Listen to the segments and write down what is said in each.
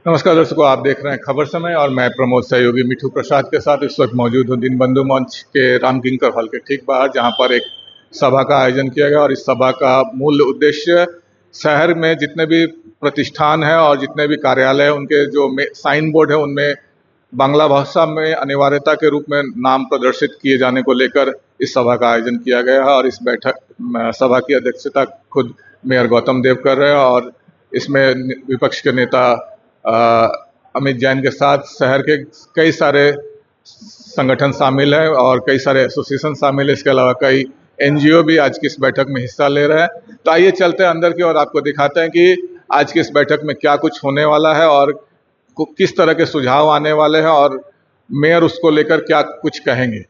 नमस्कार दर्शकों, आप देख रहे हैं खबर समय और मैं प्रमोद सहयोगी मिठू प्रसाद के साथ इस वक्त मौजूद हूं दीनबंधु मंच के राम किंकर हॉल के ठीक बाहर, जहां पर एक सभा का आयोजन किया गया। और इस सभा का मूल उद्देश्य शहर में जितने भी प्रतिष्ठान हैं और जितने भी कार्यालय हैं उनके जो साइन बोर्ड है उनमें बांग्ला भाषा में अनिवार्यता के रूप में नाम प्रदर्शित किए जाने को लेकर इस सभा का आयोजन किया गया है। और इस सभा की अध्यक्षता खुद मेयर गौतम देव कर रहे हैं और इसमें विपक्ष के नेता अमित जैन के साथ शहर के कई सारे संगठन शामिल हैं और कई सारे एसोसिएशन शामिल हैं। इसके अलावा कई एनजीओ भी आज की इस बैठक में हिस्सा ले रहे हैं। तो आइए चलते हैं अंदर की और आपको दिखाते हैं कि आज की इस बैठक में क्या कुछ होने वाला है और किस तरह के सुझाव आने वाले हैं और मेयर उसको लेकर क्या कुछ कहेंगे।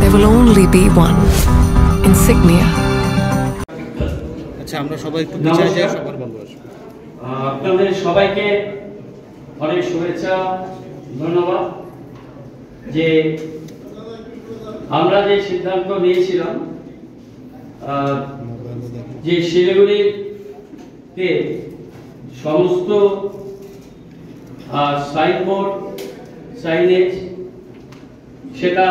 There will only be one insignia. আচ্ছা, আমরা সবাই একটু পিছিয়ে যাই, সবার বলবো। আপনাদের সবাইকে অনেক শুভেচ্ছা, ধন্যবাদ। যে আমরা যে সিদ্ধান্ত নিয়েছিলাম যে শিলিগুড়িতে সমস্ত সাইনবোর্ড সাইনেজ সেটা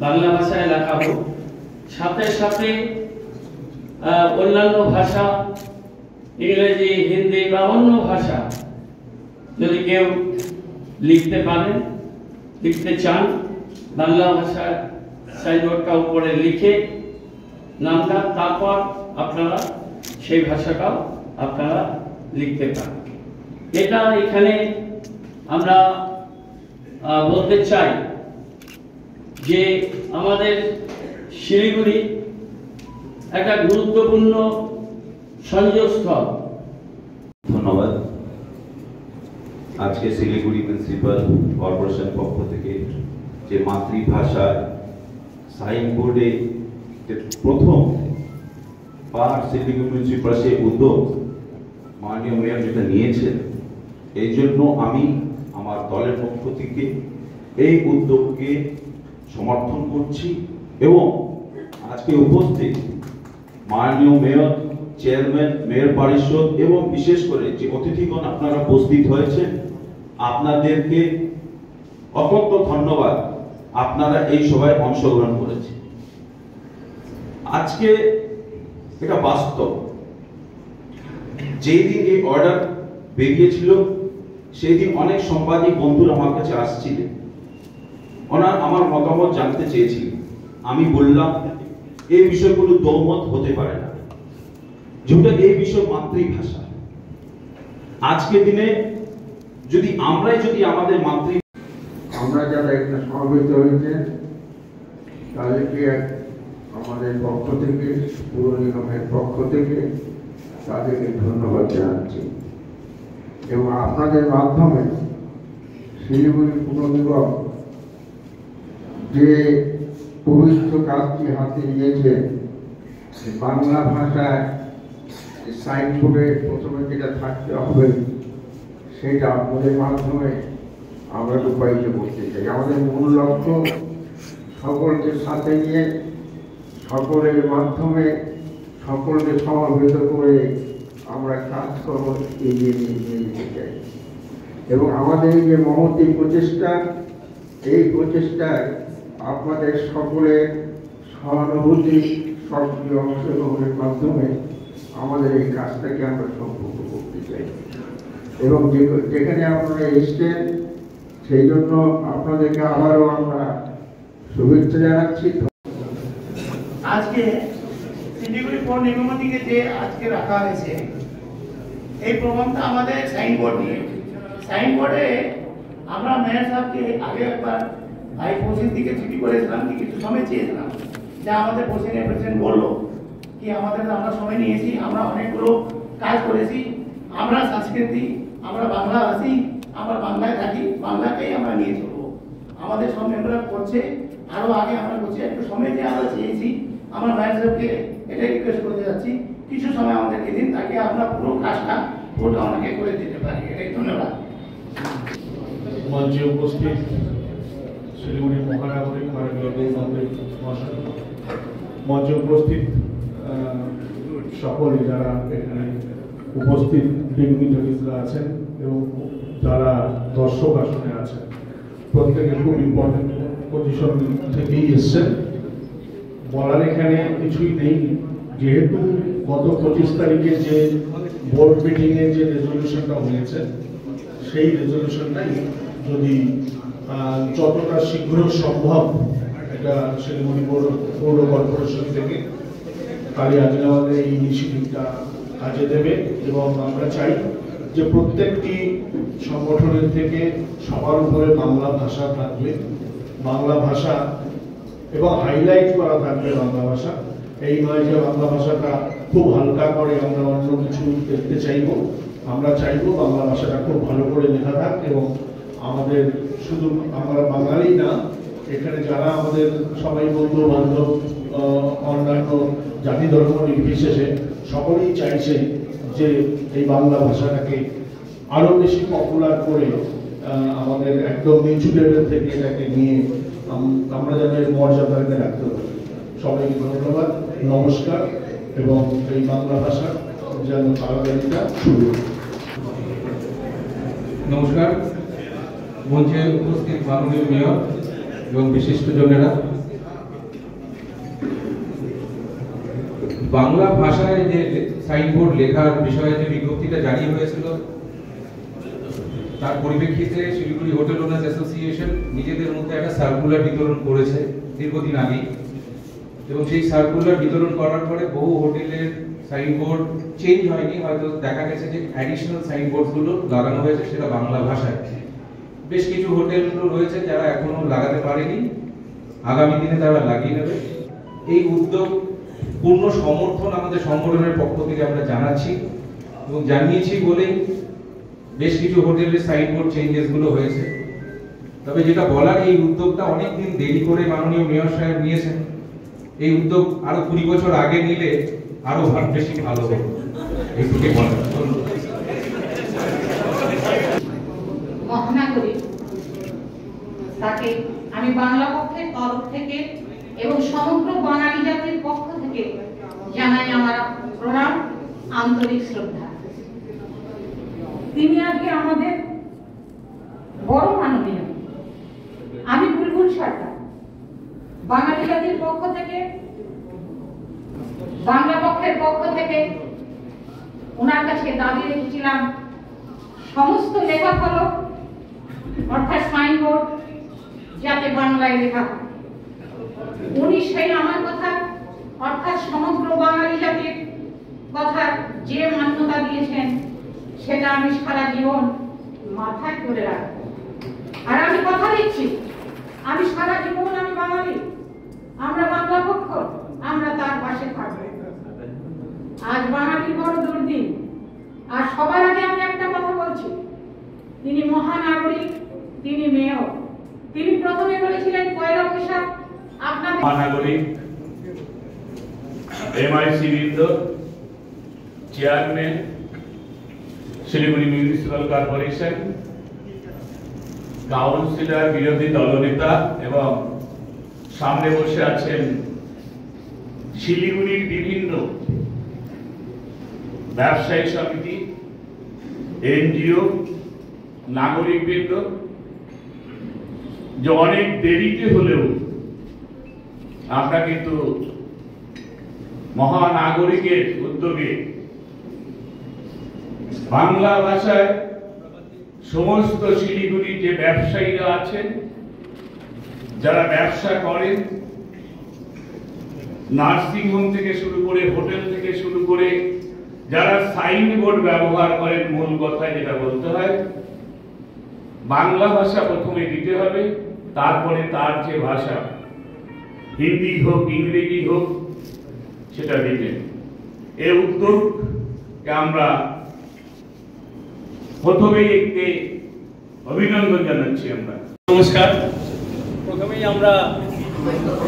বাংলা ভাষায় লেখা হোক, সাথে সাথে অন্যান্য ভাষা ইংরেজি, হিন্দি বা অন্য ভাষা যদি কেউ লিখতে পারেন, লিখতে চান, বাংলা ভাষায় সাইনবোর্ডটা উপরে লিখে নামটা, তারপর আপনারা সেই ভাষাটাও আপনারা লিখতে পারেন। এটা এখানে আমরা বলতে চাই যে আমাদের শিলিগুড়ি একটা গুরুত্বপূর্ণ সংযোগস্থল। ধন্যবাদ। আজকে শিলিগুড়ি মিউনিসিপাল কর্পোরেশন পক্ষ থেকে যে মাতৃভাষায় সাইনবোর্ডে প্রথম পার শিলিগুড়ি মিউনিসিপাল সেই উদ্যোগ মাননীয় মেয়র যেটা নিয়েছেন, এই জন্য আমি আমার দলের পক্ষ থেকে এই উদ্যোগকে সমর্থন করছি এবং আজকে উপস্থিত মাননীয় মেয়র, চেয়ারম্যান, মেয়র পরিষদ এবং বিশেষ করে যে অতিথিগণ আপনারা উপস্থিত হয়েছেন, আপনাদেরকে অত্যন্ত ধন্যবাদ। আপনারা এই সভায় অংশগ্রহণ করেছেন। আজকে এটা বাস্তব, যেই দিন এই অর্ডার বেরিয়েছিল সেই দিন অনেক সাংবাদিক বন্ধুরা আমার কাছে আসছিলেন, ওনারা আমার মতামত জানতে চেয়েছিলেন। আমি বললাম এই বিষয়গুলো দৌমত হতে পারে না, যেটা এই বিষয় মাতৃভাষা। আজকে দিনে যদি আমাদের আমরা যারা এখানে সমবেত হয়েছেন তাদেরকে আমাদের পক্ষ থেকে, পুর নিগমের পক্ষ থেকে তাদেরকে ধন্যবাদ জানাচ্ছি এবং আপনাদের মাধ্যমে শিলিগুড়ি পুর নিগম যে পবিত্র কাজটি হাতে নিয়েছে, বাংলা ভাষায় সাইনবোর্ডে প্রথমে যেটা থাকতে হবে সেটা আপনাদের মাধ্যমে আমরা রূপায়িত করতে চাই। আমাদের মূল লক্ষ্য সকলকে সাথে নিয়ে, সকলের মাধ্যমে, সকলকে সমবেত করে আমরা কাজকর্ম এগিয়ে নিয়ে যেতে চাই এবং আমাদের যে মহতী প্রচেষ্টা, এই প্রচেষ্টায় আপনাদের সকলের সহানুভূতি, সক্রিয় অংশগ্রহণের মাধ্যমে আমাদের এই কাজটাকে আমরা সম্পূর্ণ করতে চাই এবং যেখানে আপনারা এসছেন সেই জন্য আপনাদেরকে আবারও আমরা শুভেচ্ছা জানাচ্ছি। আজকে শিলিগুড়ি পৌর নিগম থেকে যে আজকে রাখা হয়েছে এই প্রোগ্রামটা আমাদের সাইনবোর্ড নিয়ে, সাইনবোর্ডে আমরা মেয়র সাহেবকে আগে একবার ভাই পৌঁছের দিকে চিঠি করেছিলাম, কিছু সময় চেয়েছিলাম যা আমাদের প্রেসিডেন্ট বললো কি আমরা সময় নিয়েছি, আমরা অনেকগুলো কাজ করেছি, আমরা সংস্কৃতি, আমরা বাংলাভাষী, আমরা বাংলায় থাকি, বাংলাকেই আমরা নিয়ে চলবো। আমাদের সব মেম্বাররা করছে, আরো আগে আমরা করছি, একটু সময় দিয়ে আমরা চেয়েছি। আমরা ভাই সাহেবকে এটাই রিকোয়েস্ট করতে যাচ্ছি, কিছু সময় আমাদেরকে দিন, তাকে আমরা পুরো কাজটা পুরোটা ওনাকে করে দিতে পারি। এটাই ধন্যবাদ। মঞ্চে উপস্থিত শিলিগুড়ি মহানগরী মাননীয় মহাশয়, মঞ্চে উপস্থিত সকলে যারা এখানে উপস্থিত ডিগনিটারিজরা আছেন এবং যারা দর্শক আসনে আছেন, প্রত্যেকে খুব ইম্পর্টেন্ট পজিশন থেকেই এসছেন। বলার এখানে কিছুই নেই, যেহেতু গত 25 তারিখে যে বোর্ড মিটিংয়ে যে রেজলিউশনটা হয়েছে, সেই রেজলিউশনটাই যদি যতটা শীঘ্র সম্ভব এটা শিলিগুড়ি পৌর কর্পোরেশন থেকে কালিয়াজলাওয়ালে এই ইনিশিয়েটিভটা কাজে দেবে। এবং আমরা চাই যে প্রত্যেকটি সংগঠনের থেকে সবার উপরে বাংলা ভাষা থাকবে, বাংলা ভাষা এবং হাইলাইট করা থাকবে বাংলা ভাষা। এই নয় যে বাংলা ভাষাটা খুব হালকা করে আমরা অন্য কিছু দেখতে চাইব, আমরা চাইব বাংলা ভাষাটা খুব ভালো করে লেখা থাক। এবং আমাদের শুধু আমরা বাঙালি না, এখানে যারা আমাদের সবাই বন্ধু বান্ধব, অন্যান্য জাতি ধর্ম নির্বিশেষে সকলেই চাইছে যে এই বাংলা ভাষাটাকে আরো বেশি পপুলার করে আমাদের একদম নিচু লেভেল থেকে এটাকে নিয়ে আমরা যেন এর মর্যাদাকে রাখতে পারি। সবাইকে ধন্যবাদ, নমস্কার, এবং এই বাংলা ভাষা যেন তাড়াতাড়িটা শুরু হয়। নমস্কার। মঞ্চে উপস্থিত মাননীয় মেয়র এবং বিশিষ্টজনেরা, বাংলা ভাষায় যে সাইনবোর্ড লেখার বিষয়ে যে বিজ্ঞপ্তিটা জারি হয়েছিল, তার পরিপ্রেক্ষিতে শিলিগুড়ি হোটেল ওনার্স অ্যাসোসিয়েশন নিজেদের মধ্যে একটা সার্কুলার বিতরণ করেছে দীর্ঘদিন আগে। এবং সেই সার্কুলার বিতরণ করার পরে বহু হোটেলের সাইনবোর্ড চেঞ্জ হয়নি, হয়তো দেখা গেছে যে অ্যাডিশনাল সাইনবোর্ডগুলো লাগানো হয়েছে সেটা বাংলা ভাষায়। বেশ কিছু হোটেলগুলো রয়েছে যারা এখনো লাগাতে পারেনি, আগামী দিনে তারা লাগিয়ে নেবে। এই উদ্যোগ পূর্ণ সমর্থন আমাদের সংগঠনের পক্ষ থেকে আমরা জানাচ্ছি এবং জানিয়েছি বলেই বেশ কিছু হোটেলের সাইনবোর্ড চেঞ্জেস গুলো হয়েছে। তবে যেটা বলার, এই উদ্যোগটা অনেকদিন দেরি করে মাননীয় মেয়র সাহেব নিয়েছেন। এই উদ্যোগ আরো 20 বছর আগে নিলে আরো বেশি ভালো হতো। এইটুকুই বলার। মহানগরী তাকে আমি বাংলা পক্ষের তরফ থেকে এবং সমগ্র বাঙালি জাতির পক্ষ থেকে জানাই আমার প্রণাম, আন্তরিক শ্রদ্ধা। তিনি আজকে আমাদের বড় মাননীয়। আমি বুলবুল সরকার বাঙালি জাতির পক্ষ থেকে, বাংলা পক্ষের পক্ষ থেকে ওনার কাছে দাবি রেখেছিলাম সমস্ত লেখাফলক অর্থাৎ সাইনবোর্ড যাতে বাংলায় লেখা হয়। উনি সেই আমার কথা অর্থাৎ সমগ্র বাঙালি জাতির কথা যে মান্যতা দিয়েছেন সেটা আমি সারা জীবন মাথায় করে রাখবো। আর আমি কথা দিচ্ছি, আমি সারা জীবন, আমি বাঙালি, আমরা বাংলা পক্ষ, আমরা তার পাশে থাকবো। আজ বাঙালির বড় দুর্দিন। আর সবার আগে আমি একটা কথা বলছি, তিনি মহানাগরিক, তিনি মেয়র। তিনি প্রথমে বলেছিলেন 1 বৈশাখ আপনাদের মহানাগরিক, এমআইসি বৃন্দ, chairman Siliguri municipal corporation, councillor, বিরোধী দলনেতা এবং সামনে বসে আছেন শিলিগুড়ির বিভিন্ন ব্যবসায়ী সমিতি, এনজিও, নাগরিকবৃন্দ, যে অনেক দেরিতে হলেও আমরা কিন্তু মহানাগরিকের উদ্যোগে বাংলা ভাষায় সমস্ত শিলিগুড়ি যে ব্যবসায়ীরা আছেন, যারা ব্যবসা করেন, নার্সিংহোম থেকে শুরু করে, হোটেল থেকে শুরু করে, যারা সাইনবোর্ড ব্যবহার করেন, মূল কথায় যেটা বলতে হয়, বাংলা ভাষা প্রথমে দিতে হবে, তারপরে তার যে ভাষা হিন্দি হোক ইংরেজি হোক সেটা দিতেন। এই উদ্যোগকে আমরা প্রথমেই একটি অভিনন্দন জানাচ্ছি। আমরা নমস্কার। প্রথমেই আমরা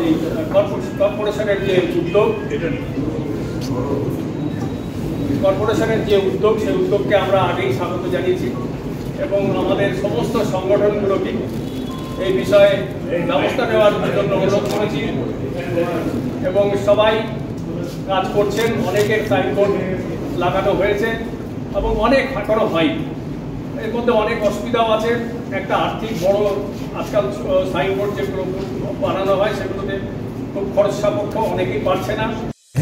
এই কর্পোরেশনের যে উদ্যোগ সেই উদ্যোগকে আমরা আগেই স্বাগত জানিয়েছি এবং আমাদের সমস্ত সংগঠনগুলোকে এই বিষয়ে ব্যবস্থা নেওয়ার জন্য অনুরোধ করেছি এবং সবাই কাজ করছেন। অনেকের সাইনবোর্ড লাগানো হয়েছে এবং অনেক এখনো হয়নি। এর মধ্যে অনেক অসুবিধাও আছে। একটা আর্থিক বড় আজকাল সাইনবোর্ড যেগুলো বানানো হয় সেগুলোতে খুব খরচ সাপেক্ষ, অনেকেই পারছে না।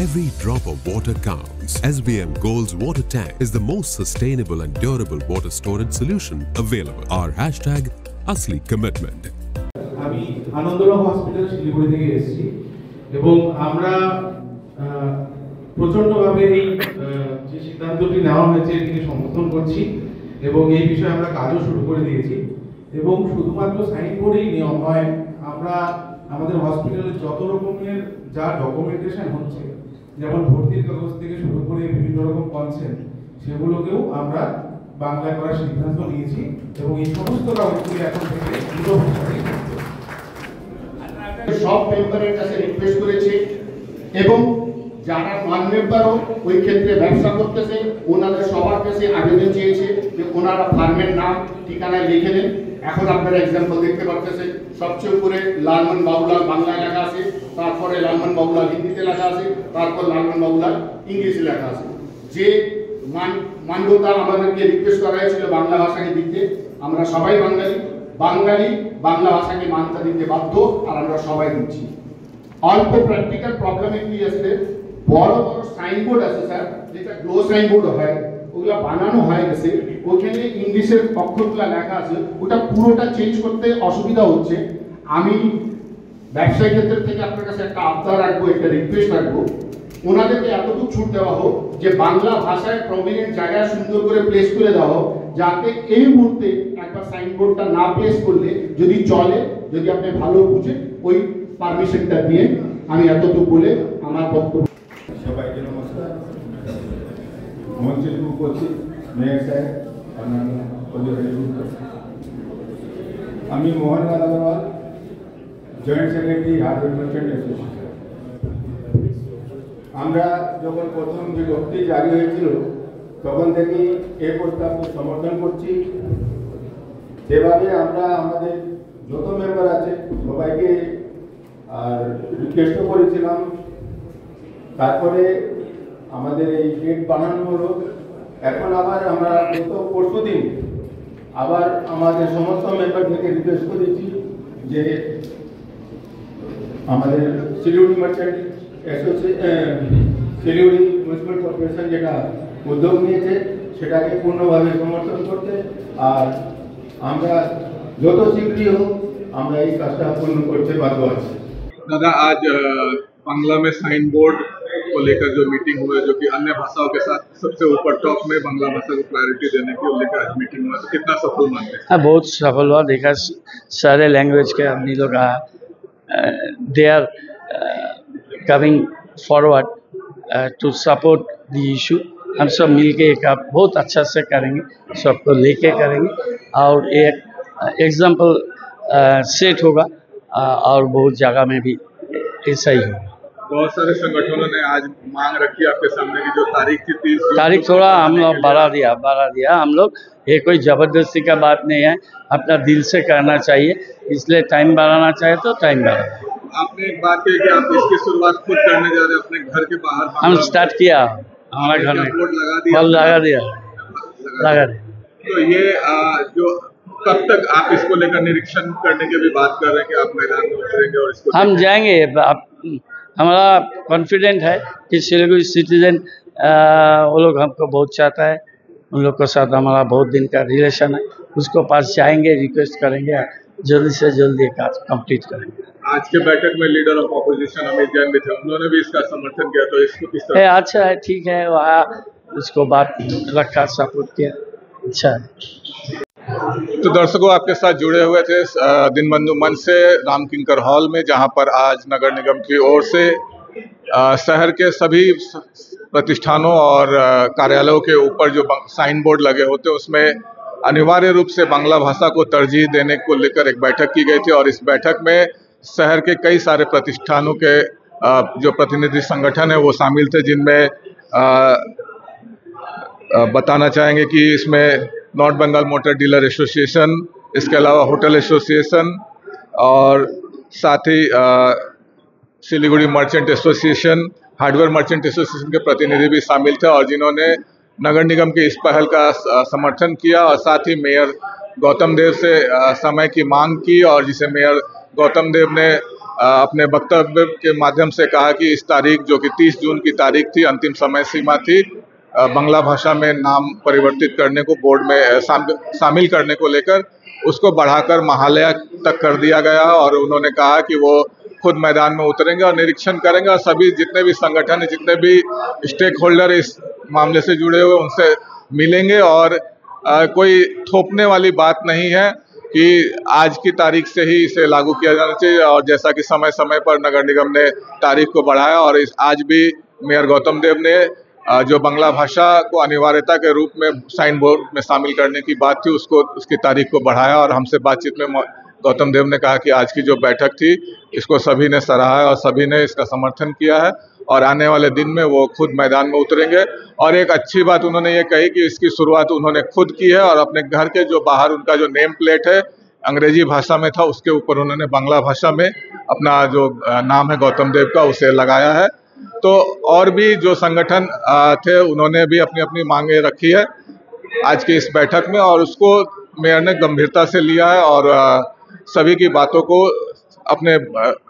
Every drop of water counts. SBM Gold's water tank is the most sustainable and durable water storage solution available. Our hashtag Asli Commitment. আমি আনন্দরাম হসপিটাল শিলিগুড়ি থেকে এসেছি এবং আমরা প্রচন্ডভাবে এই যে সিদ্ধান্তটি নেওয়া হয়েছে এটিকে সমর্থন করছি এবং এই বিষয়ে আমরা কাজও শুরু করে দিয়েছি। এবং শুধুমাত্র সাইনবোর্ডেই নিয়ম নয়, আমরা আমাদের হসপিটালে যত রকমের যা ডকুমেন্টেশন হচ্ছে, যেমন ভর্তির কাগজ থেকে শুরু করে বিভিন্ন রকম কনসেন্ট, সেগুলোকেও আমরা বাংলায় করার সিদ্ধান্ত নিয়েছি এবং এই সমস্ত কাগজগুলি এখন থেকে দুটো ভাষায় সব মেম্বারের কাছে রিকোয়েস্ট করেছি এবং যারা নন মেম্বারও ওই ক্ষেত্রে ব্যবসা করতেছে ওনাদের সবার কাছে আবেদন চেয়েছে যে ওনারা ফার্মের নাম ঠিকানায় লিখে দেন। এখন আপনারা এক্সাম্পল দেখতে পাচ্ছেন, সবচেয়ে উপরে লালমন বাবুলাল বাংলায় লেখা আছে, তারপরে লালমন বাবুলাল হিন্দিতে লেখা আছে, তারপর লালমন বাবুলাল ইংলিশে লেখা আছে। যে মান্যতা আমাদেরকে রিকোয়েস্ট করা হয়েছিল বাংলা ভাষাকে দিতে, আমরা সবাই বাঙালি বাংলা ভাষাকে মান্যতা দিতে বাধ্য, আর আমরা সবাই দিচ্ছি। অল্প প্র্যাকটিক্যাল প্রবলেমে কি আছে, বড় বড় সাইনবোর্ড আছে স্যার, যেটা গ্লো সাইনবোর্ড হয়, ওগুলো বানানো হয়ে গেছে, ওখানে ইংলিশের অক্ষরগুলো লেখা আছে, ওটা পুরোটা চেঞ্জ করতে অসুবিধা হচ্ছে। আমি ব্যবসায়ী ক্ষেত্র থেকে আপনার কাছে একটা আবদার রাখবো, একটা রিকোয়েস্ট রাখবো, ওনাদেরকে এতটুকু ছুট দেওয়া হোক যে বাংলা ভাষায় প্রমিনেন্ট জায়গায় সুন্দর করে প্লেস করে দেওয়া হোক, যাতে এই মুহূর্তে একবার সাইনবোর্ডটা না প্লেস করলে যদি চলে, যদি আপনি ভালো বুঝে ওই পারমিশনটা দিয়ে। আমি এতটুকু বলে আমার বক্তব্য। সবাইকে নমস্কার। মঞ্চে উপস্থিত মেয়র সাহেব, আমি Mohanlal Agarwal, joint secretary hardware merchant association. আমরা যখন প্রথম বিজ্ঞপ্তি জারি হয়েছিল তখন থেকে এই প্রস্তাবকে সমর্থন করছি। সেভাবে আমরা আমাদের যত মেম্বার আছে সবাইকে আর রিকোয়েস্টও করেছিলাম। তারপরে আমাদের এই গেট বানানো হলো। এখন আবার আমরা গত পরশুদিন আবার আমাদের সমস্ত মেম্বার থেকে রিকোয়েস্ট করেছি যে আমাদের Siliguri merchant Siliguri municipal corporation যেটা উদ্যোগ নিয়েছে সেটাকে পূর্ণভাবে সমর্থন করতে, আর আমরা যত শীঘ্রই হোক আমরা এই কাজটা পূর্ণ করতে বাধ্য আছি। दादा, आज बांग्ला में साइन बोर्ड को लेकर जो मीटिंग हुई, जो कि अन्य भाषाओं के साथ सबसे ऊपर टॉप में बांग्ला भाषा को प्रायोरिटी देने को लेकर आज मीटिंग हुआ, तो कितना सफल मानते हैं? हाँ, बहुत सफल हुआ। देखा सारे लैंग्वेज के आदमी लोग they are coming forward to support the issue. हम सब मिलके एक बहुत अच्छा से करेंगे, सबको लेके करेंगे और एक एग्जाम्पल सेट होगा और बहुत जगह में भी ऐसा ही होगा। बहुत सारे संगठनों ने आज मांग रखी आपके सामने की जो तारीख थी 30 जून, तारीख थोड़ा हम लोग बढ़ा दिया हम लोग। ये कोई ज़बरदस्ती का बात नहीं है, अपना दिल से करना चाहिए, इसलिए टाइम बढ़ाना चाहिए तो टाइम बढ़ा। आपने एक बात कही कि आप इसकी शुरुआत खुद करने जा रहे हैं अपने घर के बाहर। हम स्टार्ट किया हमारे घर में, बोर्ड लगा दिया। तो ये जो कब तक आप इसको लेकर निरीक्षण करने की भी बात कर रहे हैं कि आप मैदान में उतरेंगे और इसको हम जाएंगे। हमारा कॉन्फिडेंट है कि सिलीगुड़ी सिटीजन वो लोग हमको बहुत चाहता है, उन लोग के साथ हमारा बहुत दिन का रिलेशन है, उसको पास जाएंगे, रिक्वेस्ट करेंगे, जल्दी से जल्दी काज कंप्लीट करेंगे। आज के बैठक में leader of opposition Amit Jain भी थे, उन्होंने भी इसका समर्थन किया, तो इसको किस तरह? अच्छा है, ठीक है, वहाँ उसको बात रखा, सपोर्ट किया, अच्छा है। तो दर्शकों, आपके साथ जुड़े हुए थे दीनबंधु मंच से राम किंकर हॉल में, जहां पर आज नगर निगम की ओर से शहर के सभी प्रतिष्ठानों और कार्यालयों के ऊपर जो साइन बोर्ड लगे होते हैं उसमें अनिवार्य रूप से बांग्ला भाषा को तरजीह देने को लेकर एक बैठक की गई थी। और इस बैठक में शहर के कई सारे प्रतिष्ठानों के जो प्रतिनिधि संगठन है वो शामिल थे, जिनमें बताना चाहेंगे कि इसमें north Bengal motor dealer association, इसके अलावा होटल एसोसिएशन और साथ ही Siliguri merchant association, hardware merchant association के प्रतिनिधि भी शामिल थे, और जिन्होंने नगर निगम की इस पहल का समर्थन किया और साथ ही मेयर गौतम देव से समय की मांग की, और जिसे मेयर गौतम देव ने अपने वक्तव्य के माध्यम से कहा कि इस तारीख जो कि 30 जून की तारीख थी, अंतिम समय सीमा थी बांग्ला भाषा में नाम परिवर्तित करने को, बोर्ड में शामिल करने को लेकर, उसको बढ़ाकर महालया तक कर दिया गया। और उन्होंने कहा कि वो खुद मैदान में उतरेंगे और निरीक्षण करेंगे और सभी जितने भी संगठन, जितने भी स्टेक होल्डर इस मामले से जुड़े हुए उनसे मिलेंगे। और कोई थोपने वाली बात नहीं है कि आज की तारीख से ही इसे लागू किया जाना चाहिए, और जैसा कि समय समय पर नगर निगम ने तारीख को बढ़ाया, और आज भी मेयर गौतम देव ने जो बांग्ला भाषा को अनिवार्यता के रूप में साइन बोर्ड में शामिल करने की बात थी उसकी तारीख को बढ़ाया। और हमसे बातचीत में गौतम देव ने कहा कि आज की जो बैठक थी इसको सभी ने सराहा और सभी ने इसका समर्थन किया है, और आने वाले दिन में वो खुद मैदान में उतरेंगे। और एक अच्छी बात उन्होंने ये कही कि इसकी शुरुआत उन्होंने खुद की है, और अपने घर के जो बाहर उनका जो नेम प्लेट है अंग्रेजी भाषा में था, उसके ऊपर उन्होंने बांग्ला भाषा में अपना जो नाम है गौतम देव का उसे लगाया है। तो और भी जो संगठन थे उन्होंने भी अपनी अपनी मांगे रखी है आज की इस बैठक में, और उसको मेयर ने गंभीरता से लिया है और सभी की बातों को अपने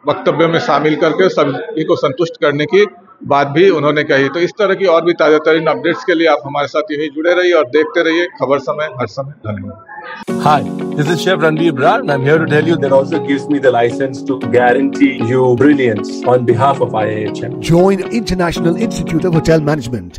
वक्तव्य में शामिल करके सभी को संतुष्ट करने की बात भी उन्होंने कही। तो इस तरह की और भी ताज़ा तरीन अपडेट्स के लिए आप हमारे साथ यहीं जुड़े रहिए और देखते रहिए खबर समय हर समय। धन्यवाद। Hi, this is Chef Ranveer Brar and I'm here to tell you that also gives me the license to guarantee you brilliance on behalf of IIHM. Join International Institute of Hotel Management.